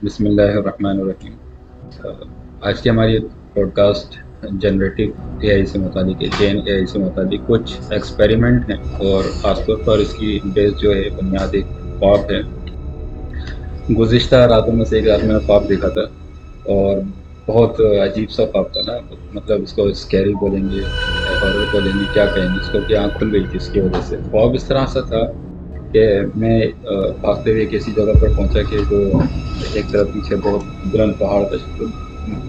बिस्मिल्लाहिर्रहमानिर्रहीम। आज की हमारी पॉडकास्ट जनरेटिव एआई से मुतालिक है, जेन एआई से मुतालिक कुछ एक्सपेरिमेंट हैं और ख़ासतौर पर इसकी बेस जो है बुनियाद एक ख्वाब है। गुज़िश्ता रातों में से एक रात मैंने ख्वाब देखा था और बहुत अजीब सा ख्वाब था ना, मतलब इसको स्कैरी बोलेंगे, हॉरर बोलेंगे, क्या कहेंगे इसको, कि आँख खुल गई थी इसकी वजह से। ख्वाब इस तरह सा था कि मैं भागते हुए एक ऐसी जगह पर पहुंचा कि जो एक तरफ पीछे बहुत बुलंद पहाड़ था, तो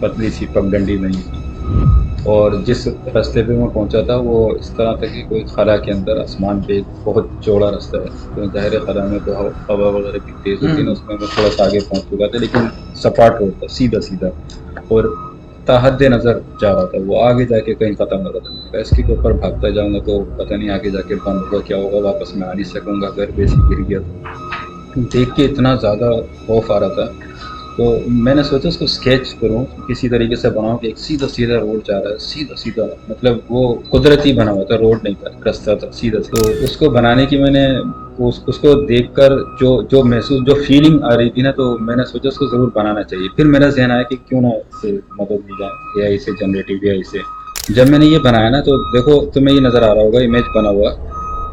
पतली सी पगडंडी बनी थी, और जिस रास्ते पे मैं पहुंचा था वो इस तरह था कि कोई खला के अंदर आसमान पे एक बहुत चौड़ा रास्ता है। तो ज़ाहिर खला में तो हवा वगैरह भी तेज़ होती है ना, उसमें मैं थोड़ा सा आगे पहुंच चुका था, लेकिन सपाट रोड था, सीधा सीधा, और ताहद नज़र जा रहा था। वो आगे जाके कहीं ख़त्म हो रहा था। मैं इसके ऊपर भागता जाऊंगा तो पता नहीं आगे जाके बंद होगा, क्या होगा, वापस मैं आ नहीं सकूंगा, अगर बेसी गिर गया तो। देख के इतना ज़्यादा खौफ आ रहा था, तो मैंने सोचा उसको स्केच करूं, किसी तरीके से बनाऊं कि एक सीधा सीधा रोड जा रहा है, सीधा सीधा, मतलब वो कुदरती बना हुआ था, रोड नहीं था, रास्ता था सीधा। तो उसको बनाने की मैंने उसको देखकर जो जो महसूस, जो फीलिंग आ रही थी ना, तो मैंने सोचा उसको ज़रूर बनाना चाहिए। फिर मेरा ज़हन आया कि क्यों ना इससे मदद ली जाए, एआई से, जनरेटिव एआई से। जब मैंने ये बनाया ना, तो देखो तुम्हें ये नज़र आ रहा होगा इमेज बना हुआ,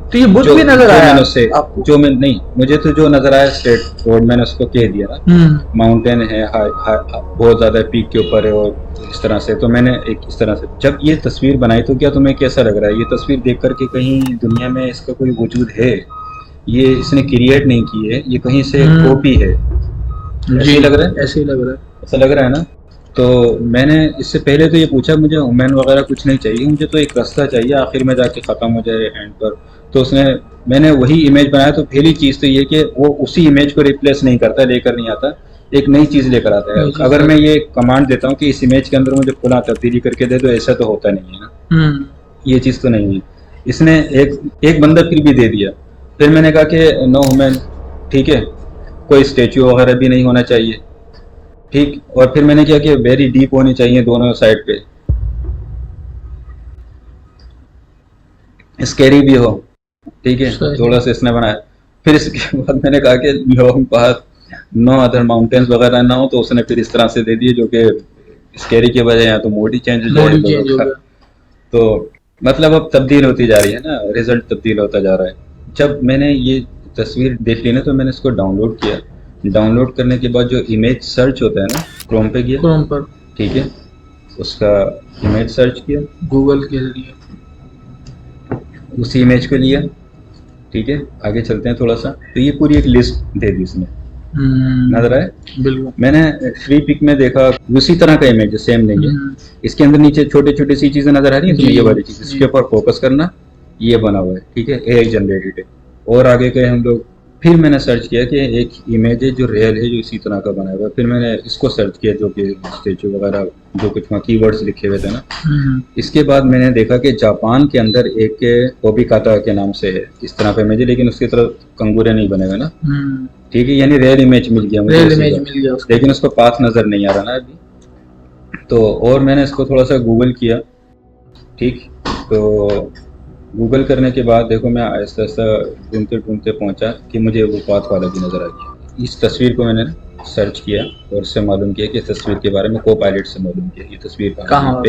तो ये बुत जो भी नजर जो आया मैंने उससे, आपको? जो मैं नहीं, मुझे तो जो नजर आया स्ट्रेट रोड, मैंने उसको कह दिया ना, माउंटेन है, हाई हाई बहुत ज्यादा पीक के ऊपर है, और इस तरह से। तो मैंने एक इस तरह से जब ये तस्वीर बनाई, तो क्या तुम्हें कैसा लग रहा है ये तस्वीर देख कर के, कहीं दुनिया में इसका कोई वजूद है? ये इसने क्रिएट नहीं की है, ये कहीं से कॉपी है, ऐसे ही लग रहा है, ऐसे ही लग रहा है। ऐसा लग रहा है ना। तो मैंने इससे पहले तो ये पूछा, मुझे वुमेन वगैरह कुछ नहीं चाहिए, मुझे तो एक रास्ता चाहिए आखिर में जाके ख़त्म हो जाए एंड पर। तो उसने, मैंने वही इमेज बनाया। तो पहली चीज़ तो ये कि वो उसी इमेज को रिप्लेस नहीं करता, लेकर नहीं आता, एक नई चीज़ लेकर आता है। अगर मैं ये कमांड देता हूँ कि इस इमेज के अंदर मुझे फुला तब्दीली करके दे, तो ऐसा तो होता नहीं है ना, ये चीज़ तो नहीं है। इसने एक एक बंदा फिर भी दे दिया। फिर मैंने कहा कि नो वुमेन, ठीक है, कोई स्टेचू वगैरह भी नहीं होना चाहिए, ठीक। और फिर मैंने क्या किया, वेरी डीप होनी चाहिए दोनों साइड पे, स्कैरी भी हो, ठीक है, थोड़ा सा इसने बनाया। फिर इसके बाद मैंने कहा कि long path, no other mountains वगैरह ना हो, तो उसने फिर इस तरह से दे दिए, जो कि स्कैरी के बजाय या तो मोड ही चेंज हो जाए। तो मतलब अब तब्दील होती जा रही है ना, रिजल्ट तब्दील होता जा रहा है। जब मैंने ये तस्वीर देख ली ना, तो मैंने इसको डाउनलोड किया। डाउनलोड करने के बाद जो इमेज सर्च होता है ना, क्रोम पे गया, क्रोम पर, ठीक है, उसका इमेज सर्च किया, गूगल के जरिए उसी इमेज को लिया, ठीक है। आगे चलते हैं थोड़ा सा, तो ये पूरी एक लिस्ट दे दी इसने, नजर आए। बिल्कुल। मैंने फ्री पिक में देखा, उसी तरह का इमेज सेम नहीं है, इसके अंदर नीचे छोटे छोटे सी चीजें नजर आ रही है, ये वाली चीज, इसके ऊपर फोकस करना, ये बना हुआ है, ठीक है, एआई जनरेटेड है। और आगे गए हम लोग, फिर मैंने सर्च किया कि एक इमेज है जो रियल है, जो इसी तरह का बना हुआ है। फिर मैंने इसको सर्च किया, जो कि स्टेचू वगैरह, जो कुछ वहाँ कीवर्ड्स लिखे हुए थे ना। इसके बाद मैंने देखा कि जापान के अंदर एक ओबिकाता के नाम से है इस तरह का इमेज है, लेकिन उसकी तरफ कंगूरे नहीं बने हुए ना, ठीक है, यानी रियल इमेज मिल गया मुझे, लेकिन उसको पाथ नजर नहीं आ रहा ना अभी। तो और मैंने इसको थोड़ा सा गूगल किया, ठीक। तो गूगल करने के बाद देखो, मैं आहिस्ता आहिस्ता ढूंढते ढूंढते पहुंचा कि मुझे वो पाथ वाला भी नज़र आ गया। इस तस्वीर को मैंने सर्च किया और उससे मालूम किया कि इस तस्वीर के बारे में, को पायलट से मालूम किया ये तस्वीर कहाँ।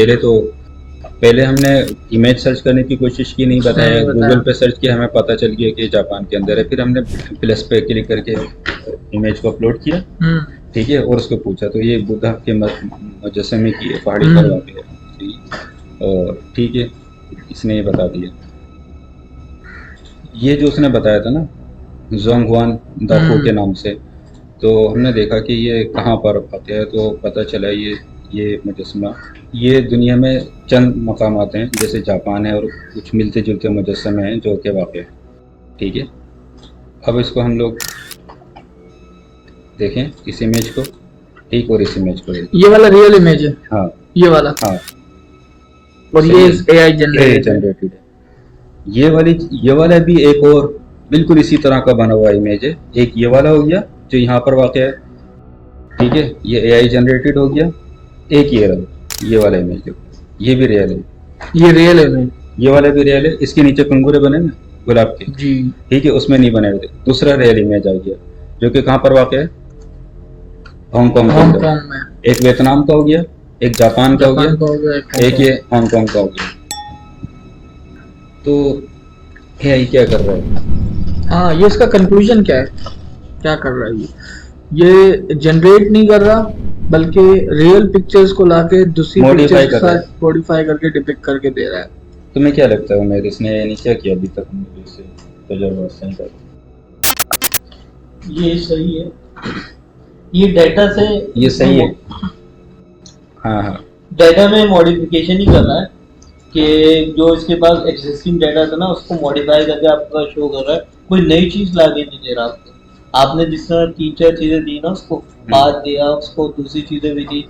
पहले हमने इमेज सर्च करने की कोशिश की, नहीं बताया, गूगल पे सर्च किया, हमें पता चल गया कि जापान के अंदर है। फिर हमने प्लस पे क्लिक करके इमेज को अपलोड किया, ठीक है, और उसको पूछा, तो ये बुद्धा के मुजस्समे की पहाड़ी पर वाक़ है, और ठीक है, इसने ये बता दिया। ये जो उसने बताया था ना, जोंगवान दाफो के नाम से, तो हमने देखा कि ये कहाँ पर आते हैं, तो पता चला ये मुजस्समा, ये दुनिया में चंद मकामात हैं, जैसे जापान है, और कुछ मिलते जुलते मुजस्समे हैं जो कि वाक़ है, ठीक है। अब इसको हम लोग देखें, इस इमेज को, ठीक, और इस इमेज को, ये वाला रियल इमेज है, हाँ, ये वाला, हाँ, और ये एआई जनरेटेड है। ये वाला भी एक और बिल्कुल इसी तरह का बना हुआ इमेज है। एक ये वाला हो गया जो यहाँ पर वाक़ है, ठीक है, ये एआई जनरेटेड हो गया। एक ये वाला इमेज देखो, ये भी रियल है, ये रियल है, ये वाला भी रियल है। इसके नीचे कंगूरे बने ना गुलाब के, जी, ठीक है, उसमें नहीं बने हुए थे। दूसरा रियल इमेज आ गया, जो कि कहाँ पर वाक़ है, हांगकांग के अंदर, हांगकांग में, एक वियतनाम का हो गया, एक जापान का हो जापान का गया, हो गया, एक ये हांगकांग का हो गया। तो एआई क्या कर रहा है? हाँ, ये इसका कंक्लूजन क्या है, क्या कर रहा है ये जनरेट नहीं कर रहा, बल्कि रियल पिक्चर्स को लाके दूसरी पिक्चर्स के साथ मॉडिफाई करके डिपिक्ट करके दे रहा है। तुम्हें क्या लगता है उमेर, इसने नहीं क्या किया अभी तक? मुझे इससे तजुर्बा सही कर, ये सही है, ये डाटा से, ये सही है। हाँ हाँ, डाटा में मॉडिफिकेशन ही कर रहा है कि जो इसके पास एग्जिस्टिंग डाटा था ना उसको मॉडिफाई करके आपका शो कर रहा है, कोई नई चीज लाके नहीं दे रहा आपको। आपने जिस तरह 3-4 चीजें दी ना उसको, बात दिया उसको, दूसरी चीजें भी दी,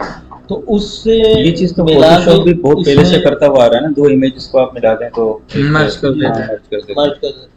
तो उससे ये चीज तो फोटोशॉप भी बहुत पहले से करता हुआ आ रहा है ना, दो इमेजेस को आप मिला दें तो मर्ज कर देते हैं। मर्ज कर देते हैं। मर्ज कर देते हैं।